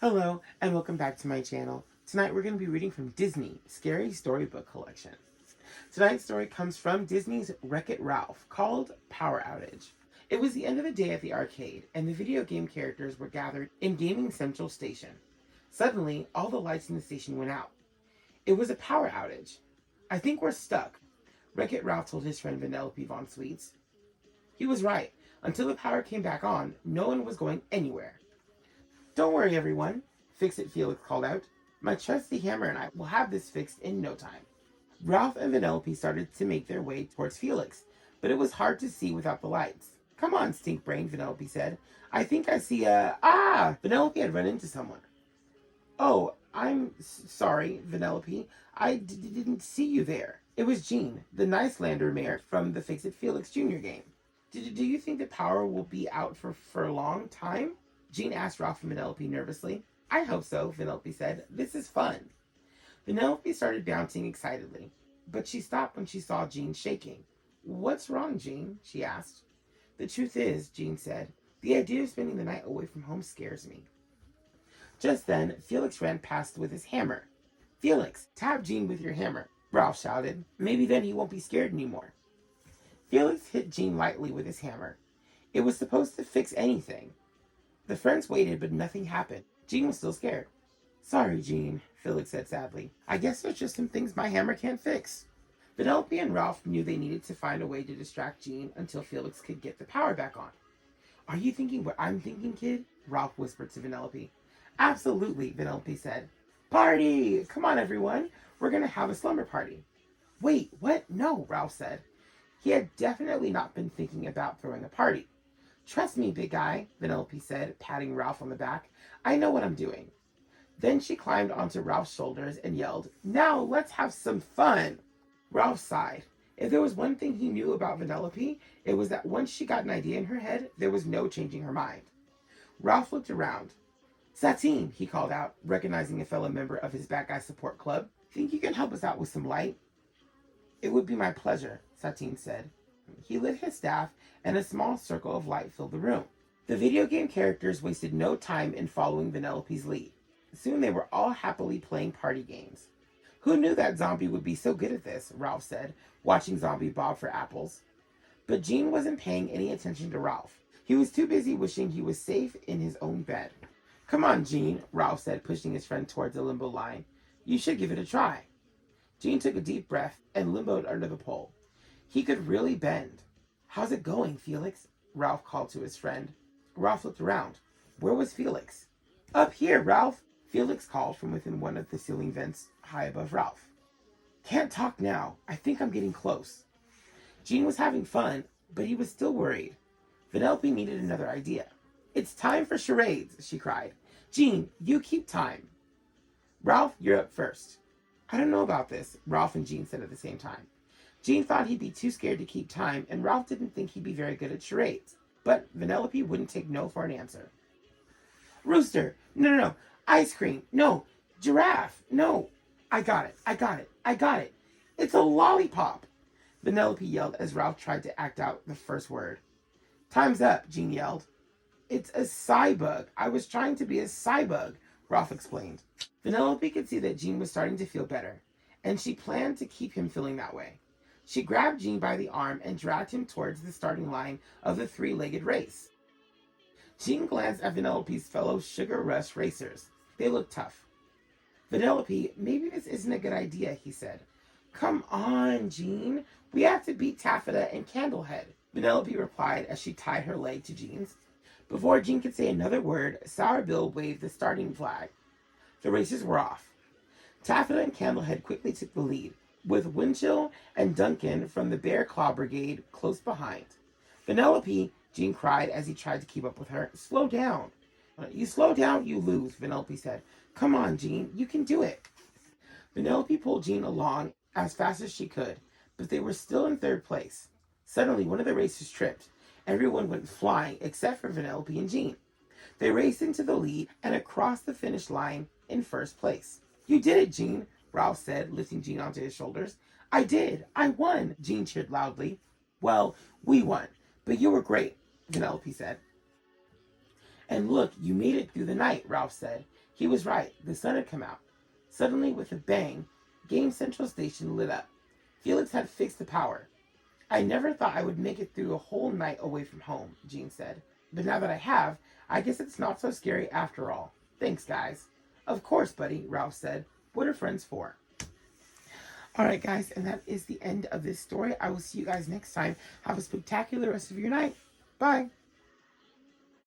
Hello, and welcome back to my channel. Tonight we're going to be reading from Disney Scary Storybook Collection. Tonight's story comes from Disney's Wreck-It Ralph, called Power Outage. It was the end of the day at the arcade, and the video game characters were gathered in Gaming Central Station. Suddenly, all the lights in the station went out. It was a power outage. I think we're stuck, Wreck-It Ralph told his friend Vanellope Von Sweets. He was right. Until the power came back on, no one was going anywhere. Don't worry, everyone, Fix-It Felix called out. My trusty hammer and I will have this fixed in no time. Ralph and Vanellope started to make their way towards Felix, but it was hard to see without the lights. Come on, Stinkbrain, Vanellope said. I think I see a... Ah! Vanellope had run into someone. Oh, I'm sorry, Vanellope. I didn't see you there. It was Jean, the Nice Lander mayor from the Fix-It Felix Jr. game. Do you think the power will be out for a long time? Jean asked Ralph and Vanellope nervously. I hope so, Vanellope said. This is fun. Vanellope started bouncing excitedly, but she stopped when she saw Jean shaking. What's wrong, Jean? She asked. The truth is, Jean said, the idea of spending the night away from home scares me. Just then, Felix ran past with his hammer. Felix, tap Jean with your hammer, Ralph shouted. Maybe then he won't be scared anymore. Felix hit Jean lightly with his hammer. It was supposed to fix anything. The friends waited, but nothing happened. Jean was still scared. Sorry, Jean, Felix said sadly. I guess there's just some things my hammer can't fix. Vanellope and Ralph knew they needed to find a way to distract Jean until Felix could get the power back on. Are you thinking what I'm thinking, kid? Ralph whispered to Vanellope. Absolutely, Vanellope said. Party! Come on, everyone. We're going to have a slumber party. Wait, what? No, Ralph said. He had definitely not been thinking about throwing a party. Trust me, big guy, Vanellope said, patting Ralph on the back. I know what I'm doing. Then she climbed onto Ralph's shoulders and yelled, Now let's have some fun. Ralph sighed. If there was one thing he knew about Vanellope, it was that once she got an idea in her head, there was no changing her mind. Ralph looked around. Satine, he called out, recognizing a fellow member of his bad guy support club. Think you can help us out with some light? It would be my pleasure, Satine said. He lit his staff, and a small circle of light filled the room. The video game characters wasted no time in following Vanellope's lead. Soon they were all happily playing party games. Who knew that Zombie would be so good at this, Ralph said, watching Zombie bob for apples. But Jean wasn't paying any attention to Ralph. He was too busy wishing he was safe in his own bed. Come on, Jean, Ralph said, pushing his friend towards the limbo line. You should give it a try. Jean took a deep breath and limboed under the pole. He could really bend. How's it going, Felix? Ralph called to his friend. Ralph looked around. Where was Felix? Up here, Ralph, Felix called from within one of the ceiling vents high above Ralph. Can't talk now. I think I'm getting close. Jean was having fun, but he was still worried. Vanellope needed another idea. It's time for charades, she cried. Jean, you keep time. Ralph, you're up first. I don't know about this, Ralph and Jean said at the same time. Jean thought he'd be too scared to keep time, and Ralph didn't think he'd be very good at charades. But Vanellope wouldn't take no for an answer. Rooster! No. Ice cream! No! Giraffe! No! I got it! It's a lollipop! Vanellope yelled as Ralph tried to act out the first word. Time's up, Jean yelled. It's a cybug. I was trying to be a cybug, Ralph explained. Vanellope could see that Jean was starting to feel better, and she planned to keep him feeling that way. She grabbed Jean by the arm and dragged him towards the starting line of the three-legged race. Jean glanced at Vanellope's fellow Sugar Rush racers. They looked tough. Vanellope, maybe this isn't a good idea, he said. Come on, Jean. We have to beat Taffeta and Candlehead, Vanellope replied as she tied her leg to Jean's. Before Jean could say another word, Sour Bill waved the starting flag. The racers were off. Taffeta and Candlehead quickly took the lead, with Winchell and Duncan from the Bear Claw Brigade close behind. Vanellope, Jean cried as he tried to keep up with her. Slow down. You slow down, you lose, Vanellope said. Come on, Jean, you can do it. Vanellope pulled Jean along as fast as she could, but they were still in third place. Suddenly, one of the racers tripped. Everyone went flying except for Vanellope and Jean. They raced into the lead and across the finish line in first place. You did it, Jean, Ralph said, lifting Jean onto his shoulders. I did. I won, Jean cheered loudly. Well, we won, but you were great, Vanellope said. And look, you made it through the night, Ralph said. He was right. The sun had come out. Suddenly, with a bang, Game Central Station lit up. Felix had fixed the power. I never thought I would make it through a whole night away from home, Jean said. But now that I have, I guess it's not so scary after all. Thanks, guys. Of course, buddy, Ralph said. What are friends for? Alright, guys, and that is the end of this story. I will see you guys next time. Have a spectacular rest of your night. Bye.